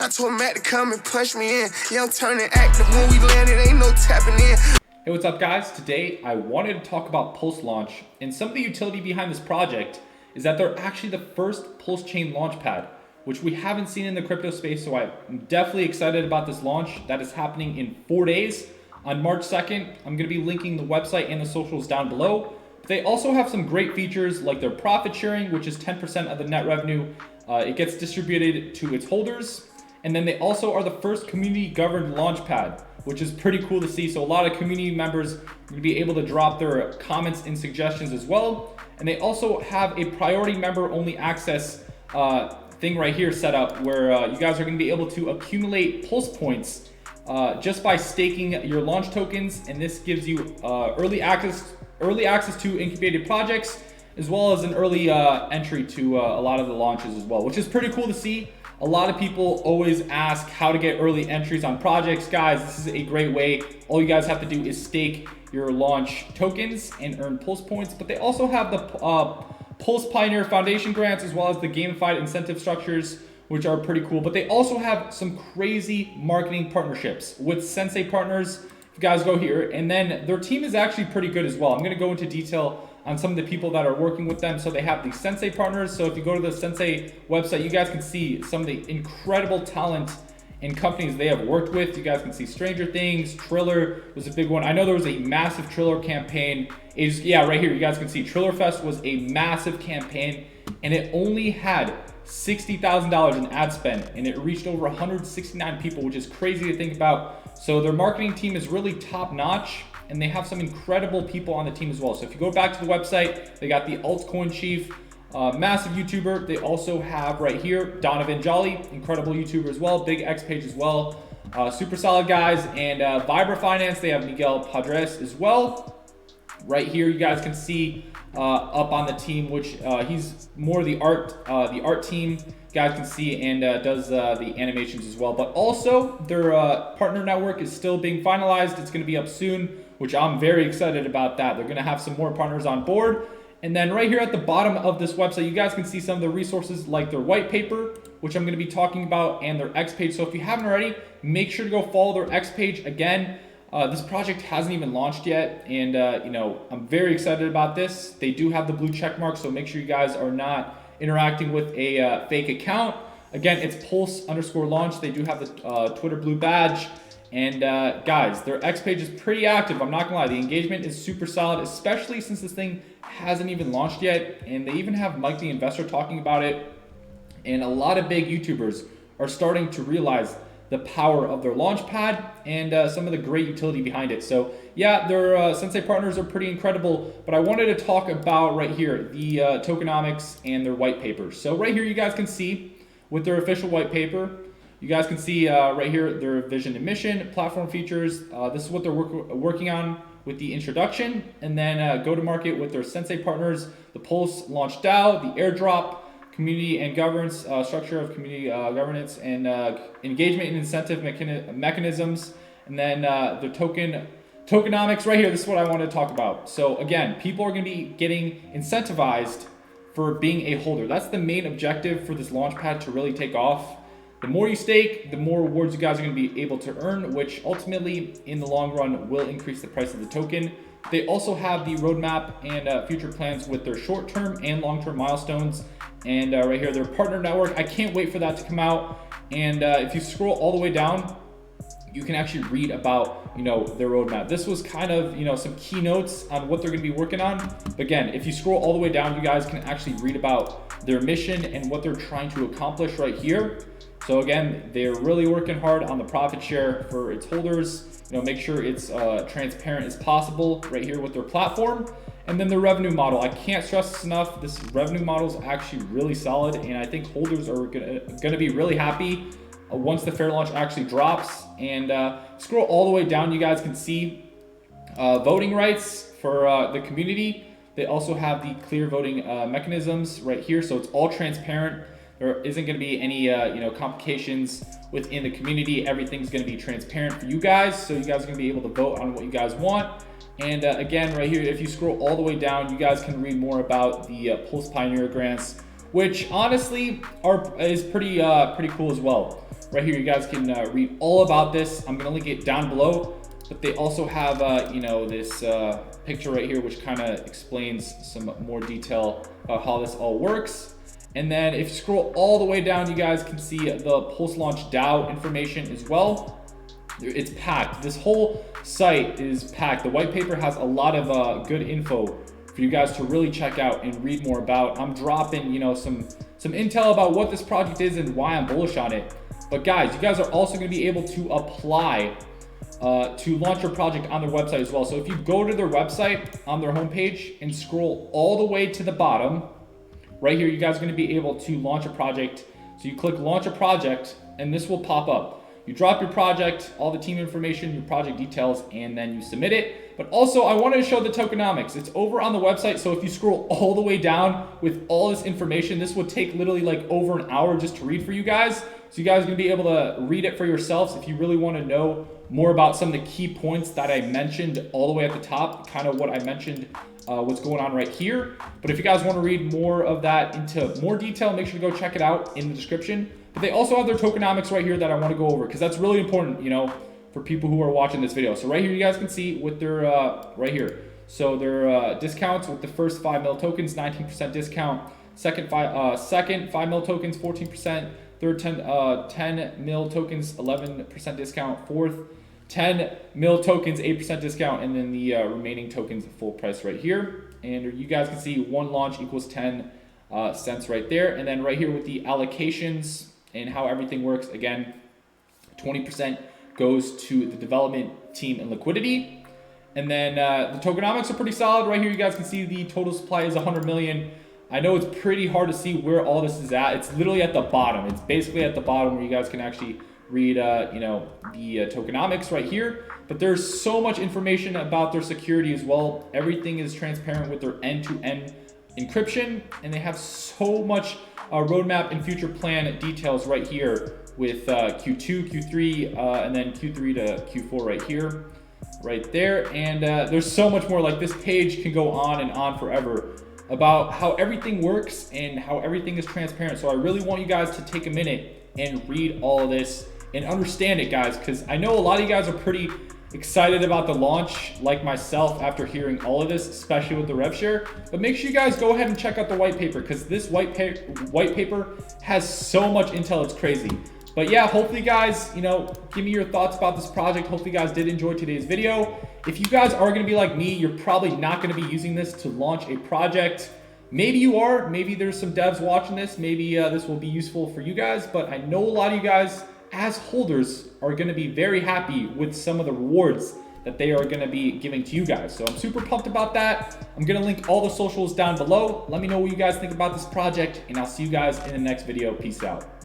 I told Matt to come and push me in. Yeah, I'm turning active when we landed, ain't no tapping in. Hey, what's up guys? Today I wanted to talk about Pulse Launch, and some of the utility behind this project is that they're actually the first Pulsechain Launchpad, which we haven't seen in the crypto space, so I'm definitely excited about this launch that is happening in 4 days. On March 2nd, I'm going to be linking the website and the socials down below. But they also have some great features like their profit sharing, which is 10% of the net revenue. It gets distributed to its holders. And then they also are the first community governed launchpad, which is pretty cool to see. So a lot of community members are going to be able to drop their comments and suggestions as well. And they also have a priority member only access thing right here set up where you guys are going to be able to accumulate pulse points just by staking your launch tokens. And this gives you early access to incubated projects, as well as an early entry to a lot of the launches as well, which is pretty cool to see. A lot of people always ask how to get early entries on projects. Guys, this is a great way. All you guys have to do is stake your launch tokens and earn pulse points. But they also have the Pulse Pioneer Foundation grants, as well as the gamified incentive structures, which are pretty cool. But they also have some crazy marketing partnerships with Sensei partners. If you guys go here, and then their team is actually pretty good as well. I'm going to go into detail on some of the people that are working with them. So they have the Sensei partners. So if you go to the Sensei website, you guys can see some of the incredible talent and companies they have worked with. You guys can see Stranger Things, Triller was a big one. I know there was a massive Triller campaign. Yeah, right here, you guys can see Triller Fest was a massive campaign, and it only had $60,000 in ad spend, and it reached over 169 people, which is crazy to think about. So their marketing team is really top notch, and they have some incredible people on the team as well. So if you go back to the website, they got the altcoin chief, massive YouTuber. They also have right here Donovan Jolly, incredible YouTuber as well, big X page as well, super solid guys. And Vibra Finance, they have Miguel Padres as well. Right here, you guys can see up on the team, which he's more the art team. You guys can see, and does the animations as well. But also their partner network is still being finalized. It's going to be up soon, which I'm very excited about that. They're going to have some more partners on board. And then right here at the bottom of this website, you guys can see some of the resources like their white paper, which I'm going to be talking about, and their X page. So if you haven't already, make sure to go follow their X page. Again, this project hasn't even launched yet, and I'm very excited about this. They do have the blue check mark, so make sure you guys are not interacting with a fake account. Again, it's Pulse_launch. They do have the Twitter blue badge. And guys, their X page is pretty active. I'm not gonna lie, the engagement is super solid, especially since this thing hasn't even launched yet. And they even have Mike the Investor talking about it. And a lot of big YouTubers are starting to realize the power of their launchpad and some of the great utility behind it. So yeah, their Sensei partners are pretty incredible, but I wanted to talk about right here, the tokenomics and their white paper. So right here, you guys can see with their official white paper, you guys can see right here their vision and mission, platform features. This is what they're working on with the introduction, and then go to market with their Sensei partners, the Pulse Launch DAO, the airdrop, community and governance, structure of community governance, and engagement and incentive mechanisms, and then the tokenomics right here. This is what I want to talk about. So again, people are going to be getting incentivized for being a holder. That's the main objective for this launchpad to really take off. The more you stake, the more rewards you guys are going to be able to earn, which ultimately in the long run will increase the price of the token. They also have the roadmap and future plans with their short-term and long-term milestones. And right here, their partner network, I can't wait for that to come out. And if you scroll all the way down, you can actually read about, their roadmap. This was kind of, some keynotes on what they're going to be working on. But again, if you scroll all the way down, you guys can actually read about their mission and what they're trying to accomplish right here. So again, they're really working hard on the profit share for its holders. Make sure it's transparent as possible right here with their platform. And then the revenue model, I can't stress this enough. This revenue model is actually really solid, and I think holders are gonna be really happy once the fair launch actually drops. And scroll all the way down, you guys can see voting rights for the community. They also have the clear voting mechanisms right here, so it's all transparent. There isn't going to be any complications within the community. Everything's going to be transparent for you guys, so you guys are going to be able to vote on what you guys want. And again, right here, if you scroll all the way down, you guys can read more about the Pulse Pioneer grants, which honestly is pretty cool as well. Right here, you guys can read all about this. I'm gonna link it down below, but they also have you know, this picture right here, which kind of explains some more detail about how this all works. And then if you scroll all the way down, you guys can see the Pulse Launch DAO information as well. It's packed. This whole site is packed. The white paper has a lot of good info for you guys to really check out and read more about. I'm dropping, you know, some intel about what this project is and why I'm bullish on it. But guys, you guys are also going to be able to apply to launch your project on their website as well. So if you go to their website on their homepage and scroll all the way to the bottom, right here, you guys are going to be able to launch a project. So you click launch a project and this will pop up. You drop your project, all the team information, your project details, and then you submit it. But also I wanted to show the tokenomics. It's over on the website. So if you scroll all the way down with all this information, this would take literally like over an hour just to read for you guys. So you guys are gonna be able to read it for yourselves if you really want to know more about some of the key points that I mentioned all the way at the top, kind of what I mentioned, what's going on right here. But if you guys want to read more of that into more detail, make sure to go check it out in the description. But they also have their tokenomics right here that I want to go over, because that's really important, you know, for people who are watching this video. So right here, you guys can see with their, right here. So their discounts with the first 5 mil tokens, 19% discount. Second 5 mil tokens, 14%. Third 10 mil tokens, 11% discount. Fourth 10 mil tokens, 8% discount. And then the remaining tokens full price right here. And you guys can see one launch equals 10 cents right there. And then right here with the allocations and how everything works, again, 20% goes to the development team and liquidity. And then the tokenomics are pretty solid. Right here, you guys can see the total supply is 100 million. I know it's pretty hard to see where all this is at. It's literally at the bottom. It's basically at the bottom where you guys can actually read, you know, the tokenomics right here. But there's so much information about their security as well. Everything is transparent with their end-to-end encryption, and they have so much roadmap and future plan details right here with Q2, Q3, and then Q3 to Q4 right here, right there. And there's so much more. Like, this page can go on and on forever about how everything works and how everything is transparent. So I really want you guys to take a minute and read all of this and understand it, guys, because I know a lot of you guys are pretty excited about the launch, like myself, after hearing all of this, especially with the rev share. But make sure you guys go ahead and check out the white paper, because this white paper has so much intel, it's crazy. But yeah, hopefully guys, you know, give me your thoughts about this project. Hopefully you guys did enjoy today's video. If you guys are going to be like me, you're probably not going to be using this to launch a project. Maybe you are. Maybe there's some devs watching this. Maybe this will be useful for you guys. But I know a lot of you guys as holders are going to be very happy with some of the rewards that they are going to be giving to you guys. So I'm super pumped about that. I'm going to link all the socials down below. Let me know what you guys think about this project, and I'll see you guys in the next video. Peace out.